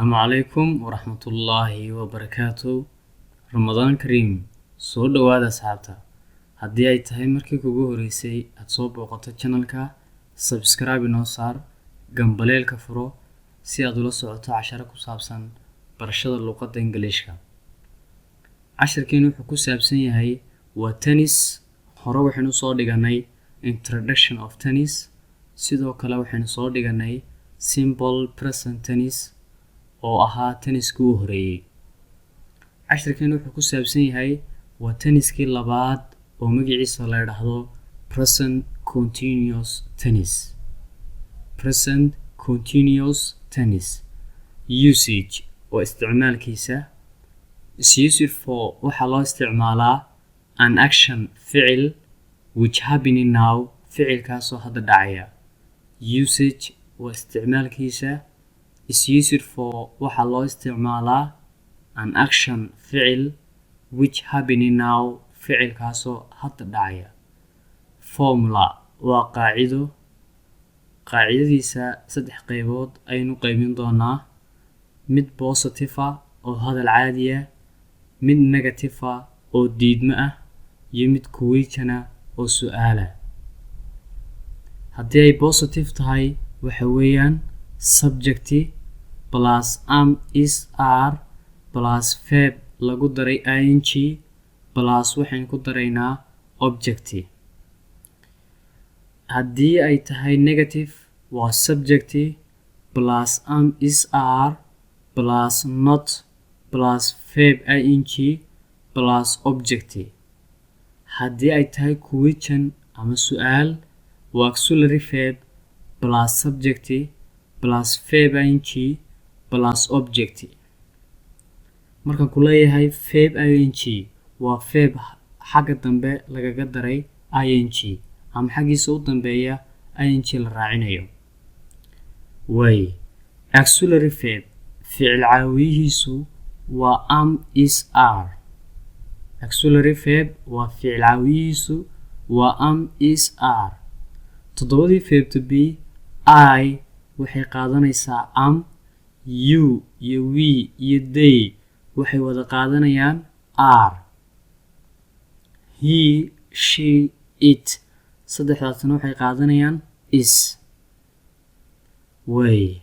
السلام عليكم ورحمة الله وبركاته. رمضان كريم. soo dhawaada asxaabta. haddii ay tahay markii kugu horeysay aad soo booqato channelka, subscribe inoo saar, gambaleelka furo si aad ula socoto casharo ku saabsan barashada luqadda Ingiriiska. casharkeenu wuxuu ku saabsan yahay waa tennis. hore waxaynu soo dhiganay introduction of tennis, sidoo kale waxaynu soo dhiganay simple present tennis oo ahaa tenniskii u horeeyay. casharkeenu wuxuu ku saabsan yahay waa tenniskii labaad oo magaciisa la yiraahdo present continuous tennis. present continuous tennis. usage oo isticmaalkiisa is used for waxaa loo isticmaalaa an action ficil which happening now ficilkaasoo hadda dhacaya. usage oo isticmaalkiisa is used for waxaa loo isticmaalaa an action ficil which happening now ficilkaasoo hadda dhacaya. formula waa qaacido. qaacidadiisa 3 qaybood aynu qaybin doonaa: mid positive ah oo hadal caadi ah, mid negative ah oo diidmo ah, iyo mid question ah oo su'aal ah. haddii ay positive tahay waxa weeyaan subject plus am is are plus verb lagu daray ing plus waxaan ku daraynaa object. haddii ay tahay negative waa subject plus am is are plus not plus verb ing plus object. haddii ay tahay question ama su'aal waa auxiliary verb plus subject plus verb ing plus object. markaan ku leeyahay verb ing waa verb xagga dambe lagaga daray ing ama xaggiisa u dambeeya ing la raacinayo. way auxiliary verb ficil caawiyihiisu waa am is are. auxiliary verb waa ficil caawiyihiisu waa am is are. toddobadii verb to be I waxay qaadanaysaa am, you iyo we iyo they waxay wada qaadanayaan are. he, she, it saddexdaasna waxay qaadanayaan is. way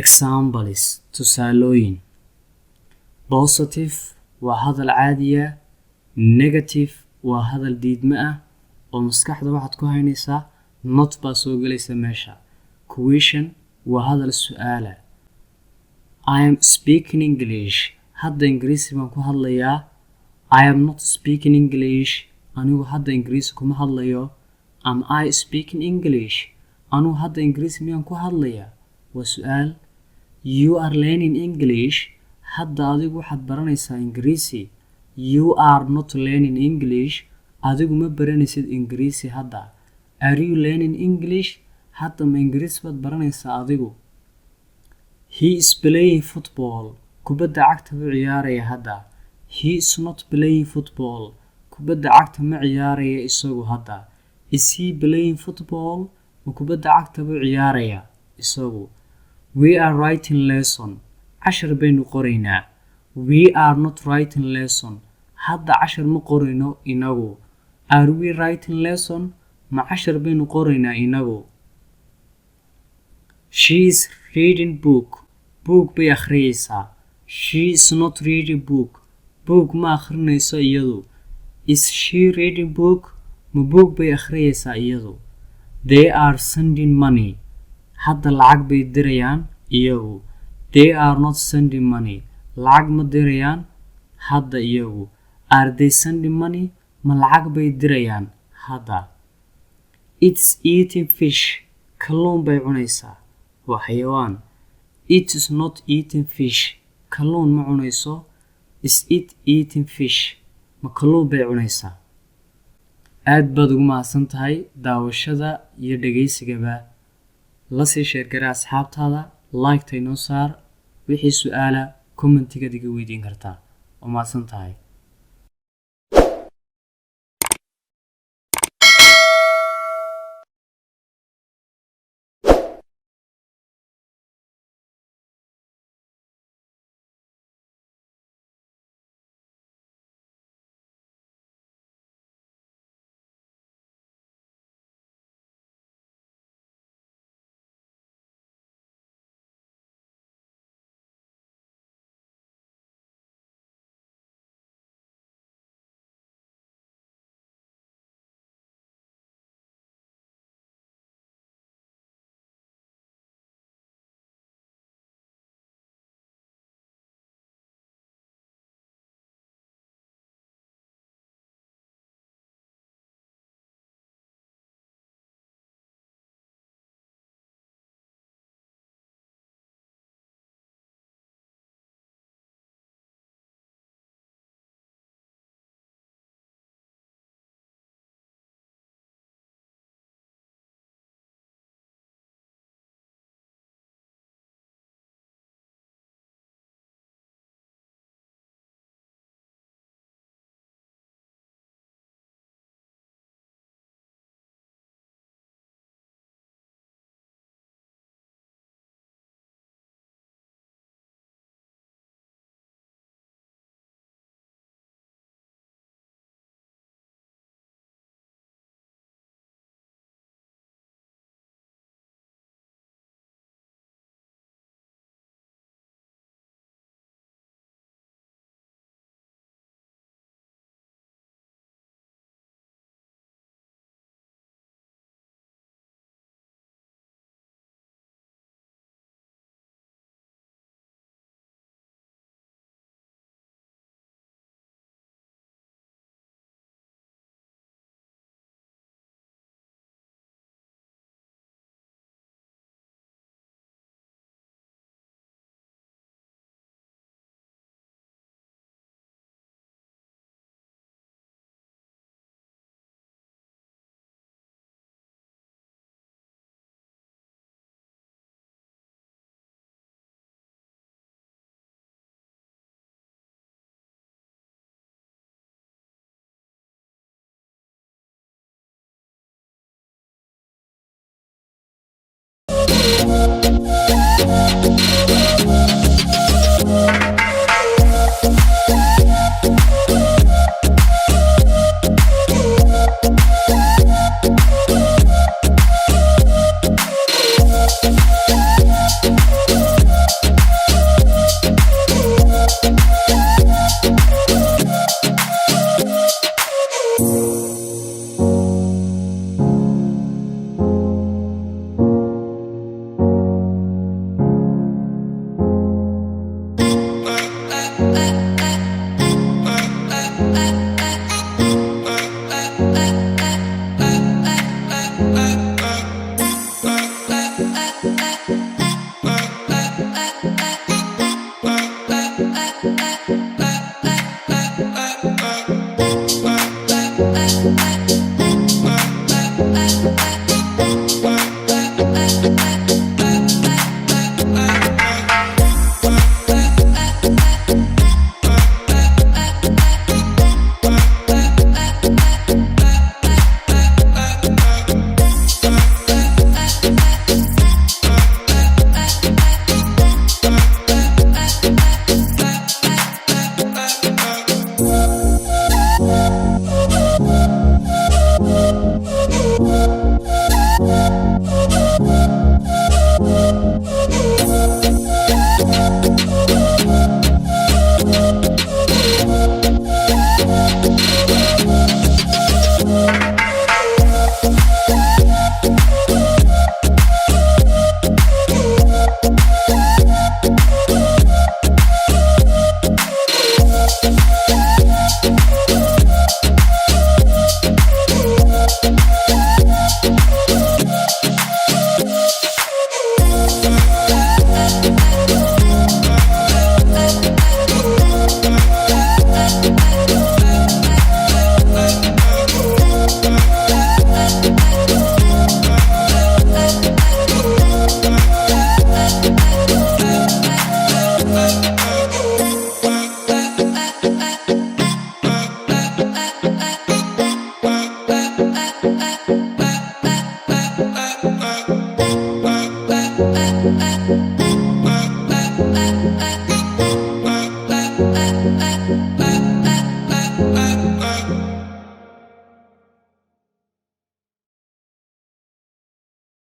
examples tusaalooyin: positive waa hadal caadiya, negative waa hadal diidmo ah oo maskaxda waxaad ku haynaysaa not baa soo gelaysa meesha. question waa hadal su'aala. I am speaking English. hadda ingiriisi baan ku hadlayaa. I am not speaking English. anigu hadda ingiriisi kuma hadlayo. am I speaking English? anigu hadda ingiriisi miyaan ku hadlayaa? waa su'aal. you are learning English. hadda adigu waxaad baranaysaa ingiriisi. you are not learning English. adigu ma baranaysid ingiriisi hadda. are you learning English? hadda ma ingiriisi baad baranaysaa adigu. he is playing football. kubadda cagta buu ciyaaraya hadda. he is not playing football. kubadda cagta ma ciyaaraya isagu hadda. is he playing football? ma kubadda cagta buu ciyaaraya isagu. we are writing lesson. cashar baynu qoraynaa. we are not writing lesson. hadda cashar ma qorayno inagu. are we writing lesson? ma cashar baynu qoraynaa inagu. she is reading book. book bay akhriyaysaa. she is not reading book. book ma akhrinayso iyadu. is she reading book? ma book bay akhriyaysaa iyadu. they are sending money. hadda lacag bay dirayaan iyagu. they are not sending money. lacag ma dirayaan hadda iyagu. are they sending money? ma lacag bay dirayaan hadda. it's eating fish. kalluun bay cunaysaa. waa xayawaan. It is not eating fish. kalluun ma cunayso. Is it eating fish? ma kalluun bay cunaysaa. aad baad ugu mahadsan tahay daawashada iyo dhegaysigaba. la sii sheergara asxaabtaada, like-ta inoo saar. wixii su-aala commentigaad iga weydiin kartaa. waa mahadsan tahay.